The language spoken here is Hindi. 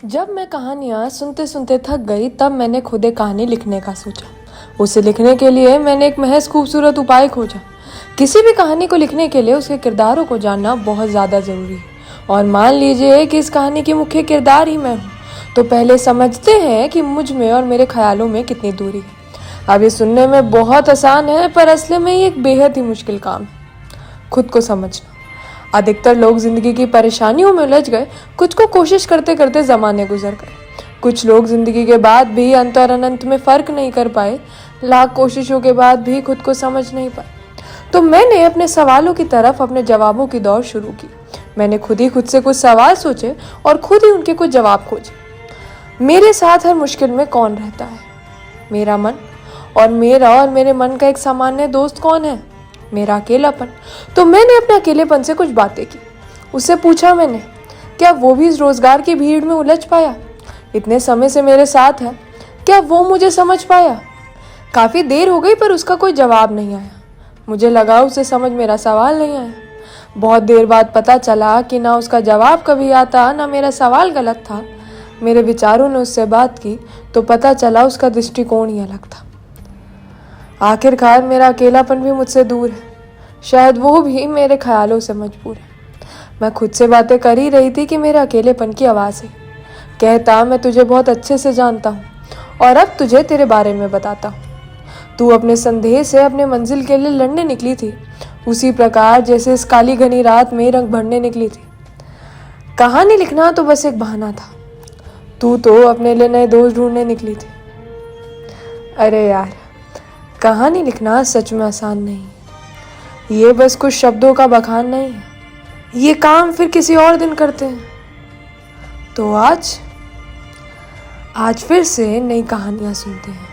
जब मैं कहानियाँ सुनते सुनते थक गई तब मैंने खुद एक कहानी लिखने का सोचा। उसे लिखने के लिए मैंने एक महज खूबसूरत उपाय खोजा। किसी भी कहानी को लिखने के लिए उसके किरदारों को जानना बहुत ज़्यादा ज़रूरी है। और मान लीजिए कि इस कहानी की मुख्य किरदार ही मैं हूँ, तो पहले समझते हैं कि मुझ में और मेरे ख्यालों में कितनी दूरी है। अब ये सुनने में बहुत आसान है, पर असली में ये एक बेहद ही मुश्किल काम है, खुद को समझना। अधिकतर लोग जिंदगी की परेशानियों में उलझ गए, कुछ को कोशिश करते करते ज़माने गुजर गए। कुछ लोग जिंदगी के बाद भी अंत और अनंत में फ़र्क नहीं कर पाए, लाख कोशिशों के बाद भी खुद को समझ नहीं पाए। तो मैंने अपने सवालों की तरफ अपने जवाबों की दौड़ शुरू की। मैंने खुद ही खुद से कुछ सवाल सोचे और खुद ही उनके कुछ जवाब खोजे। मेरे साथ हर मुश्किल में कौन रहता है? मेरा मन। और मेरा और मेरे मन का एक सामान्य दोस्त कौन है? मेरा अकेलापन। तो मैंने अपने अकेलेपन से कुछ बातें की। उससे पूछा मैंने, क्या वो भी इस रोजगार की भीड़ में उलझ पाया? इतने समय से मेरे साथ है, क्या वो मुझे समझ पाया? काफ़ी देर हो गई पर उसका कोई जवाब नहीं आया। मुझे लगा उसे समझ मेरा सवाल नहीं आया। बहुत देर बाद पता चला कि ना उसका जवाब कभी आता, ना मेरा सवाल गलत था। मेरे विचारों ने उससे बात की तो पता चला उसका दृष्टिकोण ही अलग था। आखिरकार मेरा अकेलापन भी मुझसे दूर है, शायद वो भी मेरे ख्यालों से मजबूर है। मैं खुद से बातें कर ही रही थी कि मेरे अकेलेपन की आवाज़ है। कहता, मैं तुझे बहुत अच्छे से जानता हूँ और अब तुझे तेरे बारे में बताता हूँ। तू अपने संदेह से अपने मंजिल के लिए लड़ने निकली थी, उसी प्रकार जैसे इस काली घनी रात में रंग भरने निकली थी। कहानी लिखना तो बस एक बहाना था, तू तो अपने लिए नए दोस्त ढूंढने निकली थी। अरे यार, कहानी लिखना सच में आसान नहीं है। ये बस कुछ शब्दों का बखान नहीं है। ये काम फिर किसी और दिन करते हैं। तो आज फिर से नई कहानियाँ सुनते हैं।